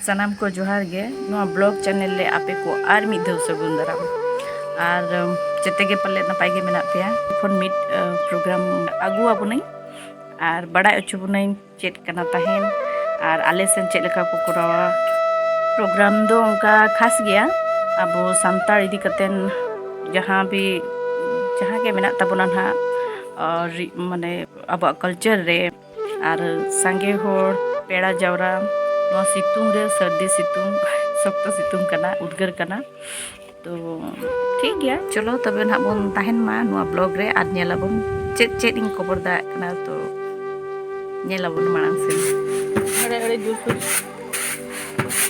सानाम को जोहार गे नुआ ब्लॉग चैनल ले आपे को आर मिद धव सगुन दाराम और जते गे पल्ले नपाय गे मेना पेया फोन मिट प्रोग्राम आगु आबुनाई और बड़ा अचुबुनाई चेक कना ताहेन और आले सेन चेक लेका को करावा प्रोग्राम दो उनका खास गया अब सांतार इदी कतेन जहाँ के मेना तबुना ना और माने अब कल्चर रे और सांगे होर पेड़ा जावरा नो सितुंग रे सर्दी सितुंग सख्त सितुंग कना उद्गर कना तो ठीक गया चलो तबे ना बोन ताहेन मा नो ब्लॉग रे आर नेलाबोन चेक चेक इन खबर दा कना तो नेलाबोन मांग से अरे अरे दूसु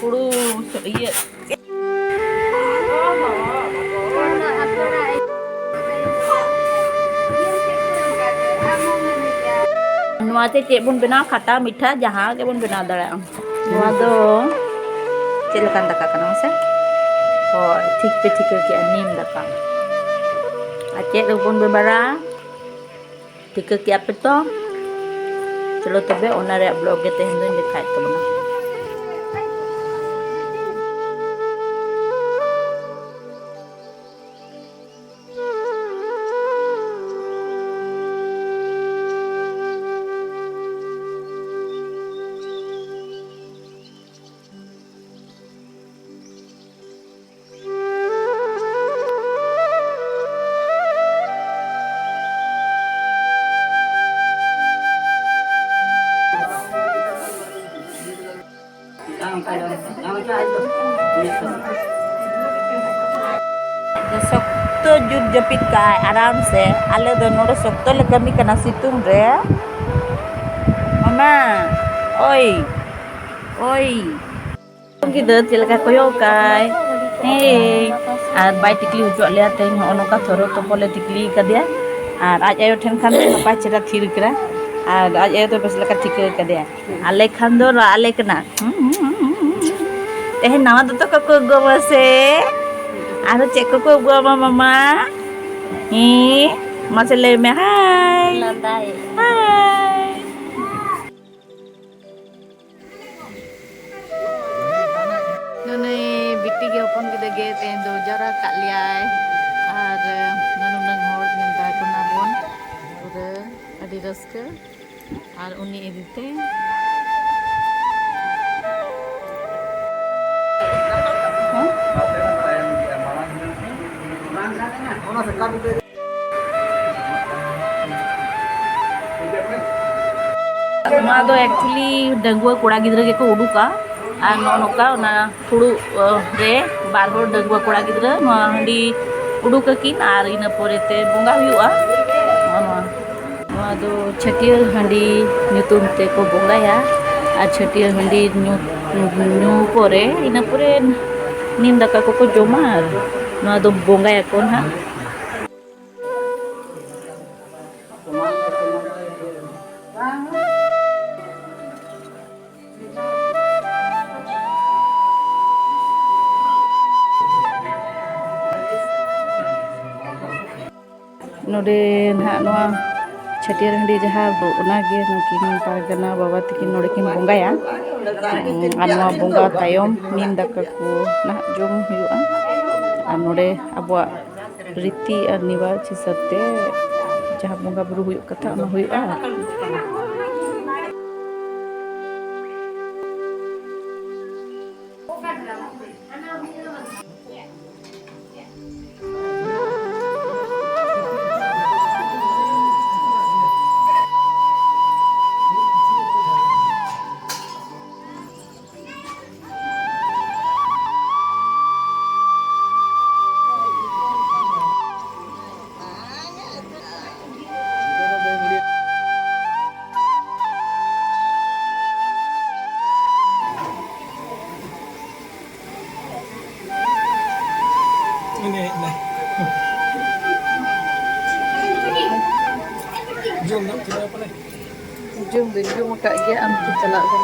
कुडू ये नुआते चेक बुन बना खाता मीठा जहाँ के बुन बना दड़ा नुआ दो चेक लकान दका कना से और ठीक पे ठीक के नीम दका आ चेक बुन बेबरा ठीक के आप तो चलो तबे ओना रे ब्लॉग के तेहन दिन दिखाई तबना सख्तो जुग जपित का आराम से आले दो नोड़े सख्तो ले कमी कना सितुंग रे मामा ओई ओई तुमकी दर चलका कोयो काय हे आर बाय टिकली उजो ले आते हो नोका थोरो तो बोले टिकली का दिया और आज आयो ठन खान नपा चरा थिर करा और आज आयो तो बस लका ठीक कर दिया आले खान दो आले कना तेहे नावा दो तो को गोवा से आरो चेक को गोवा मामा ही मसले में हाय हाय नने बिट्टी के अपन के दगे ते दो जरा का लिया और ननु नंग होर नंदा कोना बोन और अडी रस्क और उनी एदिते तो एक्चुअली डंगुआ कोड़ा गिद्रा के को उडुका और नोका ना फुडू रे बार होर डंगुआ कोड़ा गिद्रा नो हंडी उडुका किन और इना पोरेते बोंगा हुआ दो छटियर हंडी नुतुम ते को बोंगाया और छटियर हंडी नु पोरे इना पोरे नीम दाका को जोमा नो दो बोंगाया कोन हा नोडे ना नोआ छटियर हंडी जहाँ ओनागे नोकिन पागना बाबा तकिन नोडे किन बोंगाया और नोआ बोंगा तायम नीम दाका को ना जोम हुआ और नोडे अबवा रीति और निवाज हिसाब ते जहाँ बोंगा बुरु हुई कथा ना हुआ Jom kat dia antu celak kan.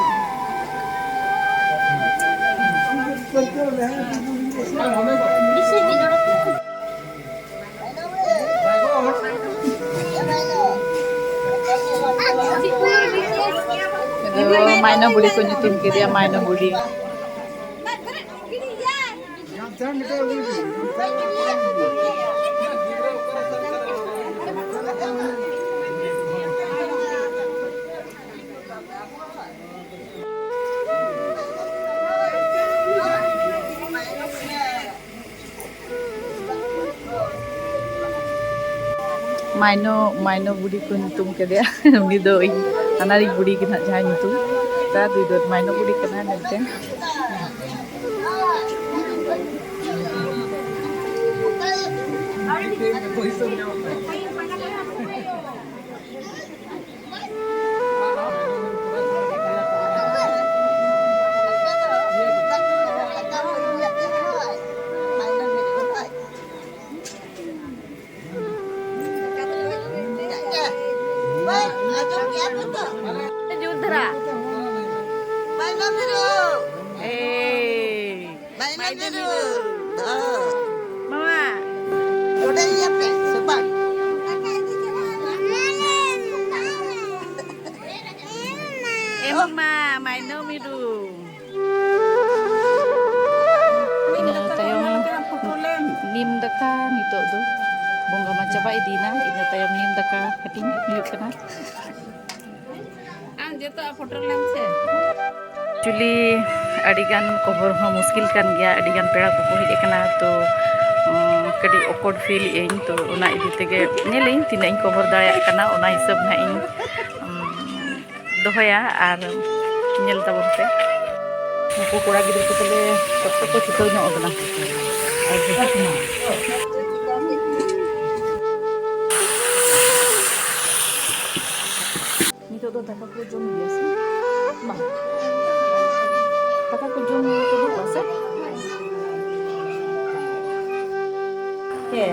Mainan budi ko nyutum ke dia mainan budi. माइनो बुढ़ी को नुतुम के दे उनी दो अनारी बुढ़ी के ना जहां नुतुम ता दुई दो माइनो बुढ़ी के ना नते Judra. Maino biru. Maino biru. Mama. Udah iya pe, sebab. Mama, maino biru. Tayong nim daka nito do. Bunga macaba idina, ina tayong nim daka kating yuk kana. Actually अड़ीगान कवर हो मुश्किल कान गया अड़ीगान पेड़ा को हेज कना तो कड़ी awkward feel इन तो ओना इदी तेगे नेलिन तिना इन कवर दाया कना ओना हिसाब ना इन दोहया आर नेल ताबनते नुकु कोड़ा गिद्र को तले तब को छुटाव ᱧᱚᱜ ᱠᱟᱱᱟ नितो दो दाका को जम गया से मा दाका को जम तो दो से के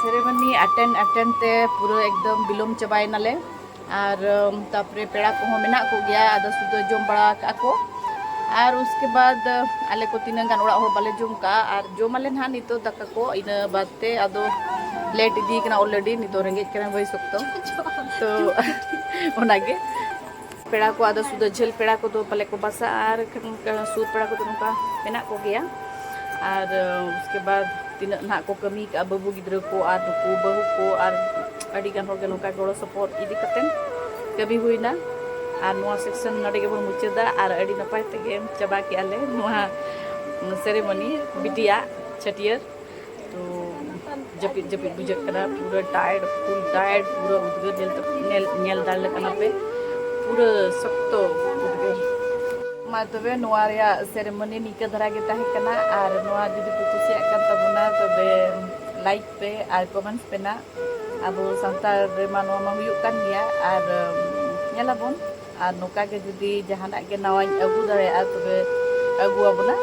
सेरेमनी अटेंड ते पूरा एकदम बिलोम चबाय नाले और तापरे पेड़ा को मेना को गया आदा सुद जम बड़ा को और उसके बाद आले को तीन गान ओड़ा हर बाले जम का और जमाले ना नितो दाका को इन बाते आदो लेट दी कना ऑलरेडी नितो रेंगे कना भाई सकतो तो ओनागे पेड़ा को आदा सुद झेल पेड़ा को तो पले को बसा और सूद पेड़ा को तो नुका मेना को गया और उसके बाद तीन ना को कमी का बाबू गिद्र को और नुकु बहु को और अड़ी गान होगे नुका गोड़ो सपोर्ट इदी कतेन कभी हुई ना और नुआ सेक्शन नडे के बन मुचदा और अड़ी नपाय तेगे चबा के आले नुआ सेरेमनी बिटिया छटियर तो जपित जपित बुझक कना पूरा टायर्ड फुल टायर्ड पूरा उद्गर नेल दाल कना पे पूरा सख्तो उद्गर मा तबे नुआ रे सेरेमनी निका धरा के ताहे कना और नुआ जुदी को कुसिया कन तबना तबे लाइक पे और कमेंट्स पे ना ᱟᱵᱚ ᱥᱟᱱᱛᱟᱲ ᱨᱮᱢᱟ ᱱᱚᱣᱟ ᱢᱟ ᱦᱩᱭᱩᱜ ᱠᱟᱱ ᱜᱮᱭᱟ ᱟᱨ ᱧᱮᱞᱟᱵᱚᱱ ᱟᱨ ᱱᱚᱝᱠᱟ ᱜᱮ ᱡᱩᱫᱤ ᱡᱟᱦᱟᱱᱟᱜ ᱜᱮ ᱱᱟᱣᱟᱧ ᱟᱹᱜᱩ ᱫᱟᱲᱮᱭᱟᱜᱼᱟ ᱛᱚᱵᱮ ᱟᱹᱜᱩᱣᱟᱵᱚᱱᱟ